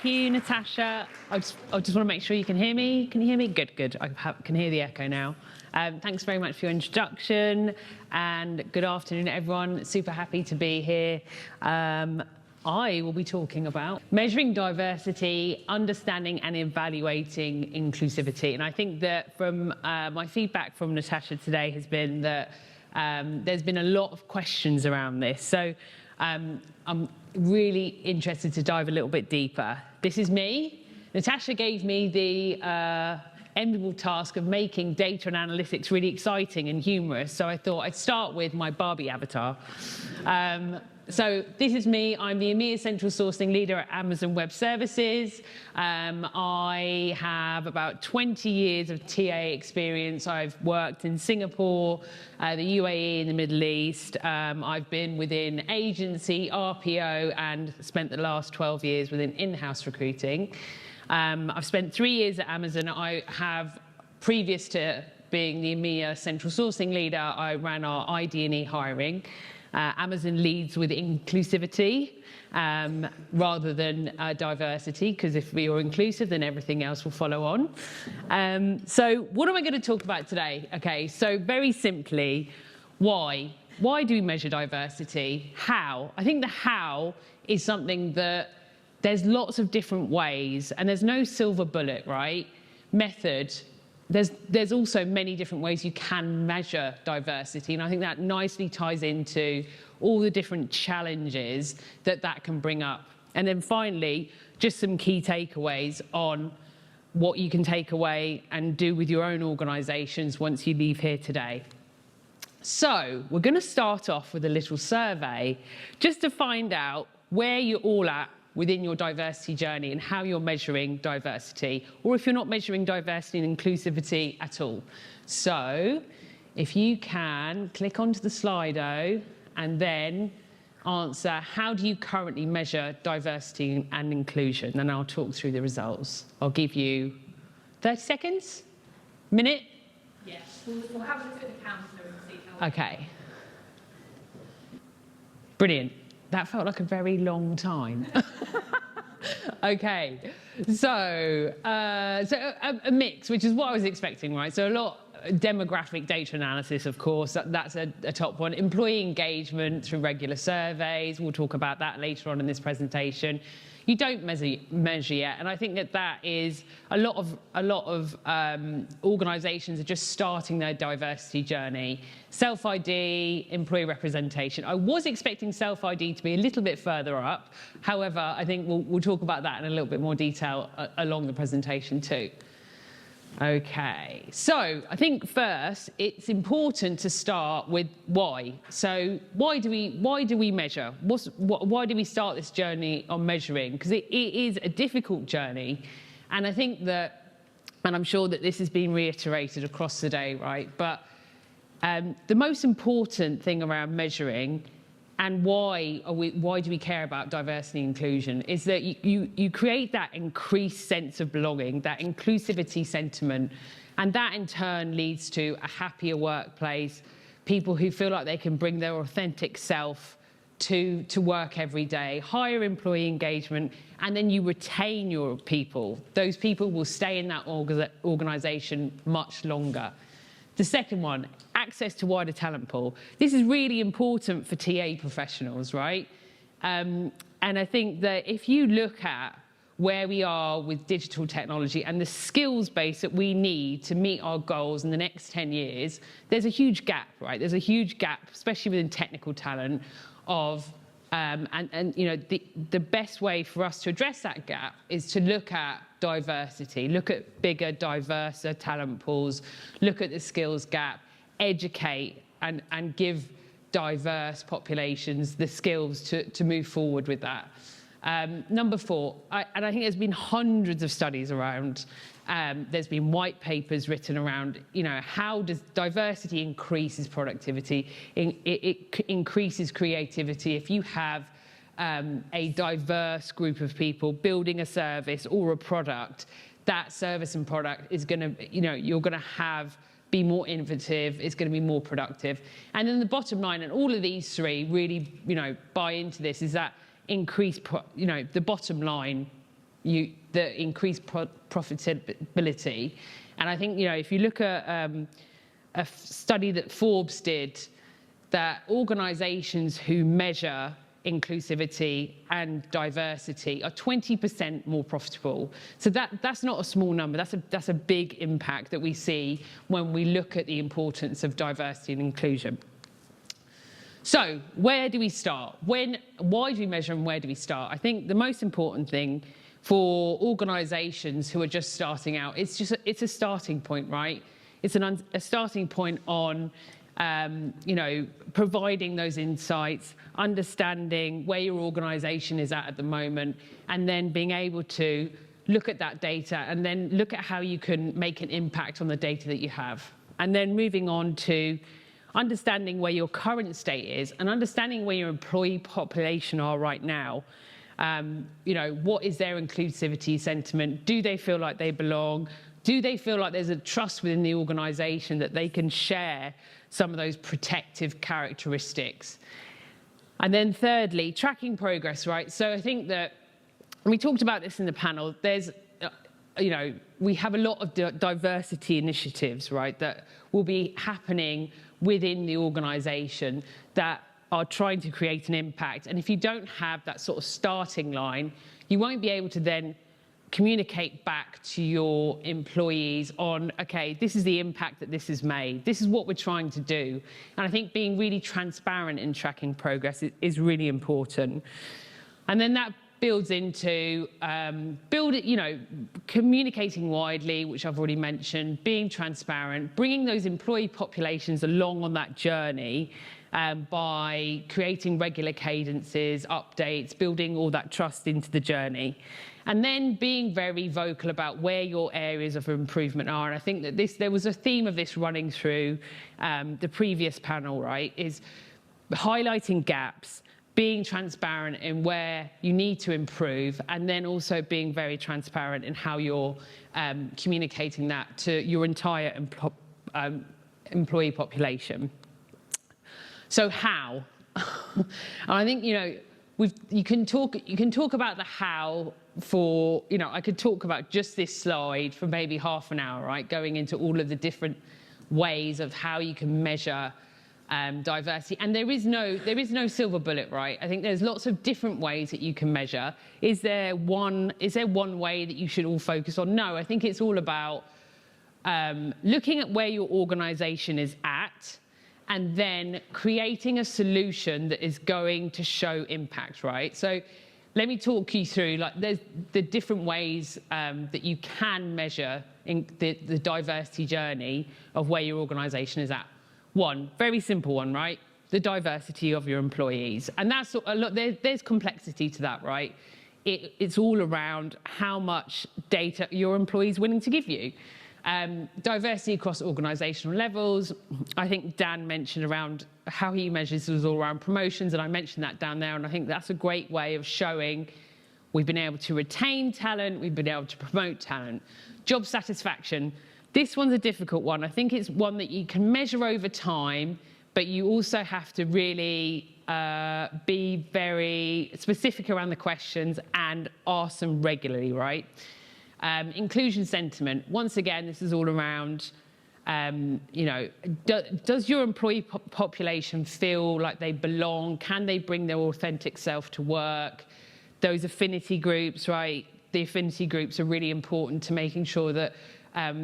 Thank you, Natasha. I just want to make sure you can hear me. Can you hear me? Good, good. Can hear the echo now. Thanks very much for your introduction, and good afternoon, everyone. Super happy to be here. I will be talking about measuring diversity, understanding and evaluating inclusivity. And I think that from my feedback from Natasha today has been that there's been a lot of questions around this. So I'm really interested to dive a little bit deeper. This is me. Natasha gave me the enviable task of making data and analytics really exciting and humorous. So I thought I'd start with my Barbie avatar. So this is me. I'm the EMEA Central Sourcing Leader at Amazon Web Services. I have about 20 years of TA experience. I've worked in Singapore, the UAE, in the Middle East. I've been within agency, RPO, and spent the last 12 years within in-house recruiting. I've spent 3 years at Amazon. I have, previous to being the EMEA Central Sourcing Leader, I ran our ID&E hiring. Amazon leads with inclusivity rather than diversity, because if we are inclusive, then everything else will follow on. So what am I going to talk about today? Okay, so very simply, why? Why do we measure diversity? How? I think the how is something that there's lots of different ways, and there's no silver bullet, right? Method. There's also many different ways you can measure diversity, and I think that nicely ties into all the different challenges that can bring up. And then finally, just some key takeaways on what you can take away and do with your own organisations once you leave here today. So we're going to start off with a little survey just to find out where you're all at within your diversity journey and how you're measuring diversity, or if you're not measuring diversity and inclusivity at all. So if you can click onto the Slido and then answer, how do you currently measure diversity and inclusion? And I'll talk through the results. I'll give you 30 seconds? Minute? Yes. We'll have a look at the counter and see how. Okay. Brilliant. That felt like a very long time. Okay, so a mix, which is what I was expecting, right? So a lot demographic data analysis, of course, that's a top one. Employee engagement through regular surveys. We'll talk about that later on in this presentation. You don't measure yet, and I think that is a lot of organisations are just starting their diversity journey. Self-ID, employee representation. I was expecting self-ID to be a little bit further up. However, I think we'll talk about that in a little bit more detail along the presentation too. Okay, so I think first it's important to start with why. So why do we measure? Why do we start this journey on measuring? Because it is a difficult journey, and I think that, and I'm sure that this has been reiterated across the day, right? But the most important thing around measuring, and why do we care about diversity and inclusion, is that you create that increased sense of belonging, that inclusivity sentiment, and that in turn leads to a happier workplace, people who feel like they can bring their authentic self to work every day, higher employee engagement, and then you retain your people. Those people will stay in that organisation much longer. The second one, access to wider talent pool. This is really important for TA professionals, right? And I think that if you look at where we are with digital technology and the skills base that we need to meet our goals in the next 10 years, there's a huge gap, right? There's a huge gap, especially within technical talent, of and you know, the best way for us to address that gap is to look at diversity, look at bigger, diverser talent pools, look at the skills gap, educate and give diverse populations the skills to move forward with that. Number four, and I think there's been hundreds of studies around, there's been white papers written around, you know, how does diversity increases productivity, it increases creativity. If you have a diverse group of people building a service or a product, that service and product is going to, you know, you're going to be more innovative, it's going to be more productive. And then the bottom line, and all of these three really, you know, buy into this, is that increase, you know, the bottom line the increased profitability. And I think, if you look at a study that Forbes did, that organizations who measure inclusivity and diversity are 20% more profitable. So that's not a small number. That's a big impact that we see when we look at the importance of diversity and inclusion. So where do we start? Why do we measure and where do we start? I think the most important thing for organizations who are just starting out, it's a starting point, right? It's a starting point on providing those insights, understanding where your organization is at the moment, and then being able to look at that data and then look at how you can make an impact on the data that you have. And then moving on to understanding where your current state is and understanding where your employee population are right now. What is their inclusivity sentiment? Do they feel like they belong? Do they feel like there's a trust within the organization that they can share some of those protective characteristics? And then thirdly, tracking progress, right? So I think that, and we talked about this in the panel, there's, we have a lot of diversity initiatives, right, that will be happening within the organization that are trying to create an impact. And if you don't have that sort of starting line, you won't be able to then communicate back to your employees on, okay, this is the impact that this has made. This is what we're trying to do. And I think being really transparent in tracking progress is really important. And then that builds into communicating widely, which I've already mentioned, being transparent, bringing those employee populations along on that journey by creating regular cadences, updates, building all that trust into the journey. And then being very vocal about where your areas of improvement are. And I think that there was a theme of this running through the previous panel, right, is highlighting gaps, being transparent in where you need to improve, and then also being very transparent in how you're communicating that to your entire employee population. So how? And I think, you can talk about the how for, I could talk about just this slide for maybe half an hour, right? Going into all of the different ways of how you can measure diversity. And there is no silver bullet, right? I think there's lots of different ways that you can measure. Is there one way that you should all focus on? No, I think it's all about looking at where your organization is at, and then creating a solution that is going to show impact, right? So let me talk you through, there's the different ways that you can measure in the diversity journey of where your organization is at. One, very simple one, right? The diversity of your employees. And that's a lot, there's complexity to that, right? It's all around how much data your employees are willing to give you. Diversity across organizational levels. I think Dan mentioned around how he measures was all around promotions, and I mentioned that down there, and I think that's a great way of showing we've been able to retain talent, we've been able to promote talent. Job satisfaction. This one's a difficult one. I think it's one that you can measure over time, but you also have to really be very specific around the questions and ask them regularly, right? Inclusion sentiment. Once again, this is all around, does your employee population feel like they belong? Can they bring their authentic self to work? Those affinity groups, right? The affinity groups are really important to making sure that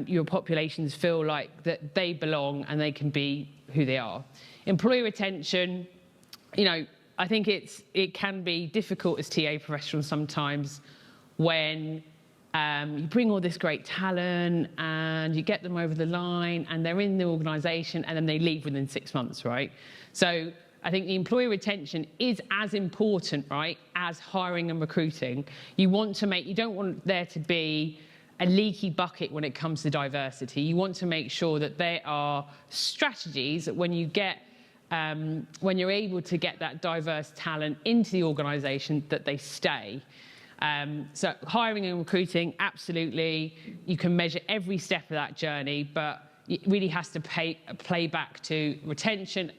your populations feel like that they belong and they can be who they are. Employee retention, I think it can be difficult as TA professionals sometimes when you bring all this great talent and you get them over the line and they're in the organisation and then they leave within 6 months, right? So I think the employee retention is as important, right, as hiring and recruiting. You don't want there to be a leaky bucket when it comes to diversity. You want to make sure that there are strategies that when you're able to get that diverse talent into the organisation, that they stay. So hiring and recruiting, absolutely. You can measure every step of that journey, but it really has to play back to retention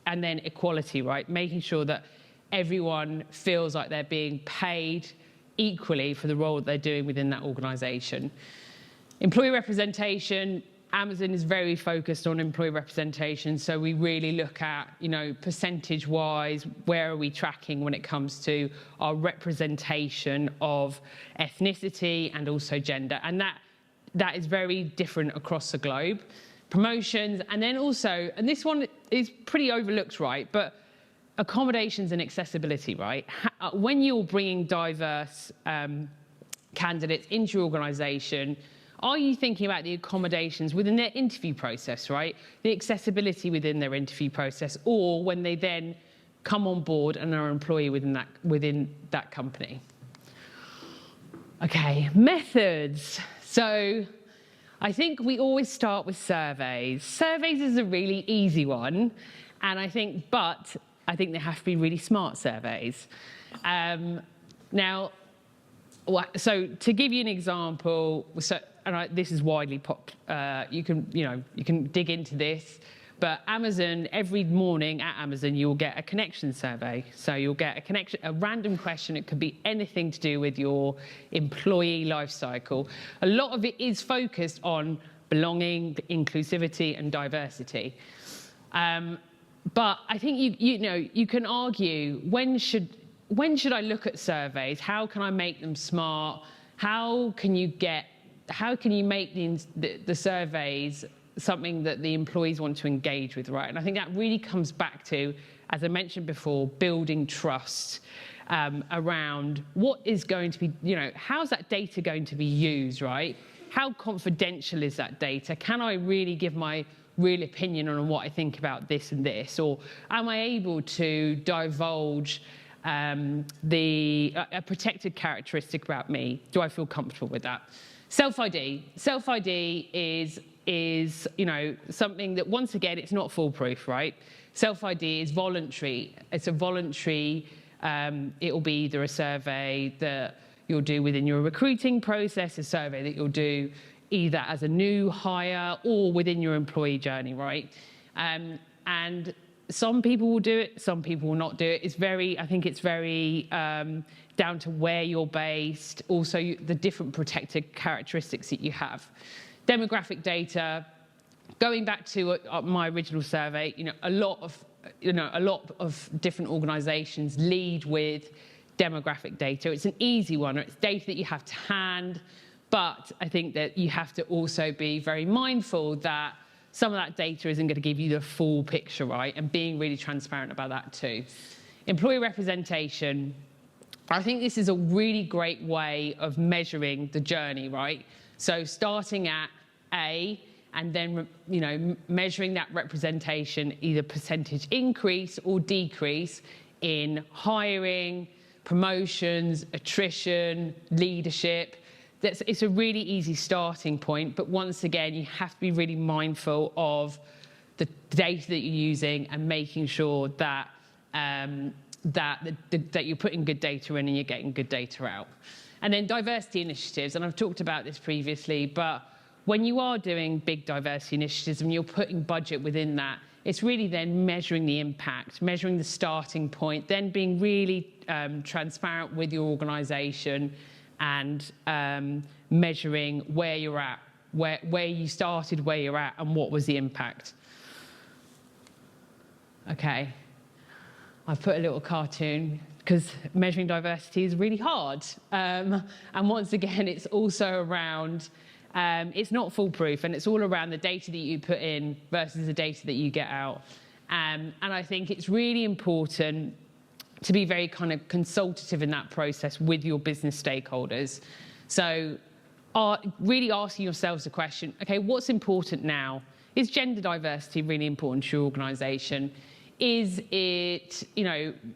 and then equality, right? Making sure that everyone feels like they're being paid equally for the role that they're doing within that organisation. Employee representation, Amazon is very focused on employee representation, so we really look at, percentage-wise, where are we tracking when it comes to our representation of ethnicity and also gender, and that is very different across the globe. Promotions, and then also, and this one is pretty overlooked, right, but accommodations and accessibility, right? When you're bringing diverse candidates into your organisation, are you thinking about the accommodations within their interview process, right? The accessibility within their interview process, or when they then come on board and are an employee within that company? Okay, methods. So I think we always start with surveys. Surveys is a really easy one, and I think they have to be really smart surveys. Now, so to give you an example, this is widely you can dig into this, but Amazon, every morning at Amazon, you'll get a connection survey. So you'll get a random question. It could be anything to do with your employee life cycle. A lot of it is focused on belonging, inclusivity, and diversity. But I think you can argue, when should I look at surveys? How can I make them smart? How can you make the surveys something that the employees want to engage with, right? And I think that really comes back to, as I mentioned before, building trust around what is going to be, how's that data going to be used, right? How confidential is that data? Can I really give my real opinion on what I think about this and this? Or am I able to divulge a protected characteristic about me? Do I feel comfortable with that? Self-ID. Self-ID is something that, once again, it's not foolproof, right? Self-ID is voluntary. It's a voluntary, it will be either a survey that you'll do within your recruiting process, a survey that you'll do either as a new hire or within your employee journey, right? And some people will do it, some people will not do it. I think it's very down to where you're based, also the different protected characteristics that you have. Demographic data, going back to my original survey, a lot of different organisations lead with demographic data. It's an easy one, or it's data that you have to hand, but I think that you have to also be very mindful that some of that data isn't going to give you the full picture, right? And being really transparent about that too. Employee representation. I think this is a really great way of measuring the journey, right? So starting at A and then, measuring that representation, either percentage increase or decrease in hiring, promotions, attrition, leadership. It's a really easy starting point, but once again, you have to be really mindful of the data that you're using and making sure that that you're putting good data in and you're getting good data out. And then diversity initiatives, and I've talked about this previously, but when you are doing big diversity initiatives and you're putting budget within that, it's really then measuring the impact, measuring the starting point, then being really transparent with your organisation and measuring where you're at, where you started, where you're at, and what was the impact. Okay, I've put a little cartoon because measuring diversity is really hard. And once again, it's also around, it's not foolproof, and it's all around the data that you put in versus the data that you get out. And I think it's really important to be very kind of consultative in that process with your business stakeholders. So really asking yourselves the question, okay, what's important now? Is gender diversity really important to your organisation? Is it,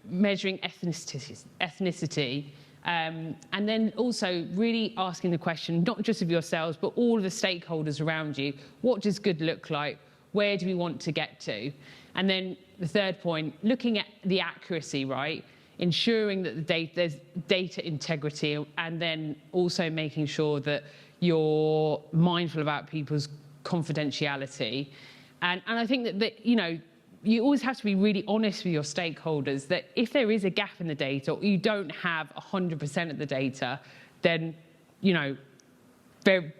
measuring ethnicity? And then also really asking the question, not just of yourselves, but all of the stakeholders around you, what does good look like? Where do we want to get to? And then the third point, looking at the accuracy, right? Ensuring that there's data integrity, and then also making sure that you're mindful about people's confidentiality. And I think that you always have to be really honest with your stakeholders that if there is a gap in the data or you don't have 100% of the data, then,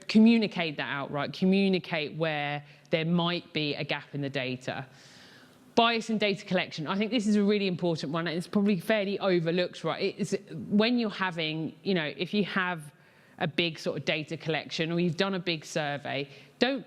communicate that outright. Communicate where there might be a gap in the data. Bias in data collection. I think this is a really important one, and it's probably fairly overlooked, right? It's when you're having, if you have a big sort of data collection or you've done a big survey, don't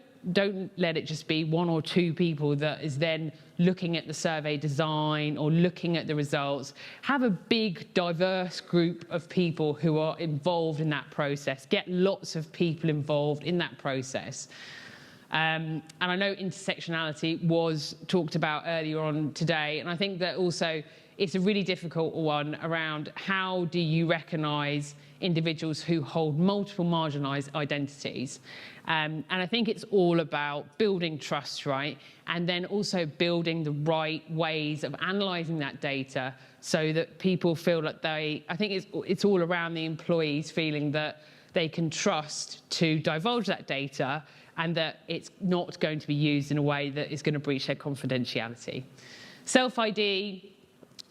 let it just be one or two people that is then looking at the survey design or looking at the results. Have a big, diverse group of people who are involved in that process. Get lots of people involved in that process. And I know intersectionality was talked about earlier on today, and I think that also it's a really difficult one around how do you recognise individuals who hold multiple marginalised identities. And I think it's all about building trust, right? And then also building the right ways of analysing that data so that people feel that I think it's all around the employees feeling that they can trust to divulge that data and that it's not going to be used in a way that is going to breach their confidentiality. Self-ID,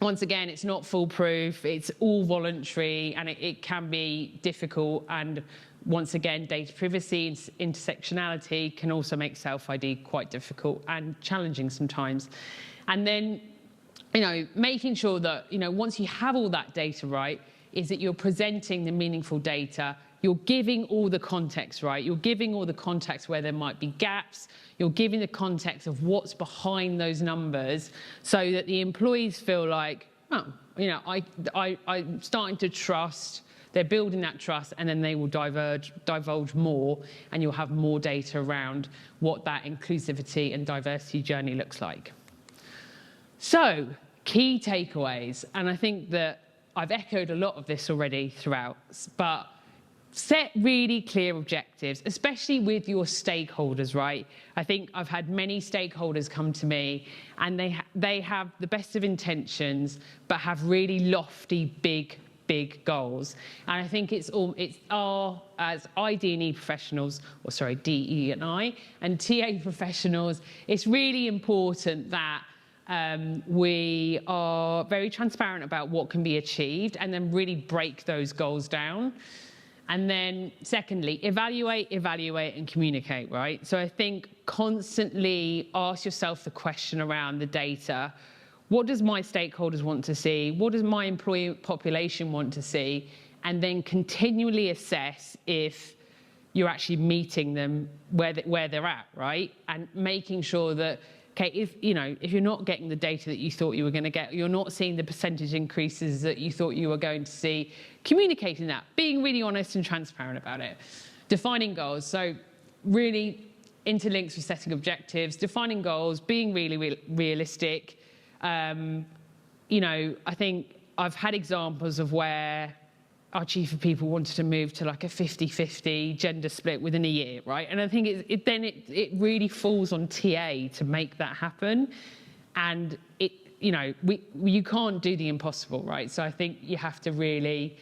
once again, it's not foolproof, it's all voluntary, and it can be difficult. And once again, data privacy and intersectionality can also make self-ID quite difficult and challenging sometimes. And then, making sure that, once you have all that data right, is that you're presenting the meaningful data. You're giving all the context, right? You're giving all the context where there might be gaps. You're giving the context of what's behind those numbers so that the employees feel like, I'm starting to trust. They're building that trust, and then they will divulge more, and you'll have more data around what that inclusivity and diversity journey looks like. So, key takeaways, and I think that I've echoed a lot of this already throughout, but set really clear objectives, especially with your stakeholders, right? I think I've had many stakeholders come to me and they have the best of intentions, but have really lofty, big goals. And I think it's our, as ID&E professionals, DE&I, and TA professionals, it's really important that we are very transparent about what can be achieved and then really break those goals down. And then secondly, evaluate, and communicate, right? So I think constantly ask yourself the question around the data. What does my stakeholders want to see? What does my employee population want to see? And then continually assess if you're actually meeting them where they're at, right? And making sure that, okay, if you're not getting the data that you thought you were going to get, you're not seeing the percentage increases that you thought you were going to see, communicating that, being really honest and transparent about it. Defining goals, so really interlinks with setting objectives, defining goals, being really realistic. I think I've had examples of where our chief of people wanted to move to like a 50-50 gender split within a year, right? And I think it really falls on TA to make that happen. And you can't do the impossible, right? So I think you have to really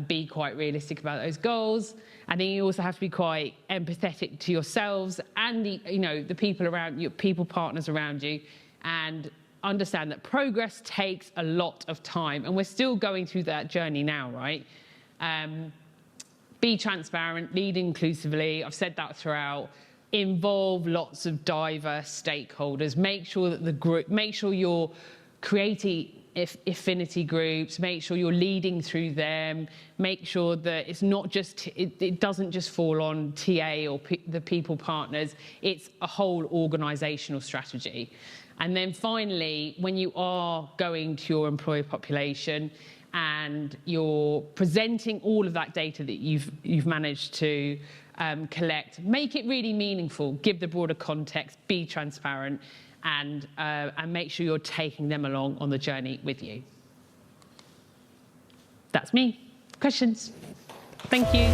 be quite realistic about those goals. I think you also have to be quite empathetic to yourselves and the people around you, people partners around you, and understand that progress takes a lot of time, and we're still going through that journey now, right? Be transparent, lead inclusively. I've said that throughout. Involve lots of diverse stakeholders. Make sure that make sure you're creating affinity groups. Make sure you're leading through them. Make sure that it's not just it doesn't just fall on TA or the people partners. It's a whole organisational strategy. And then finally, when you are going to your employee population and you're presenting all of that data that you've managed to collect, make it really meaningful, give the broader context, be transparent, and make sure you're taking them along on the journey with you. That's me. Questions? Thank you.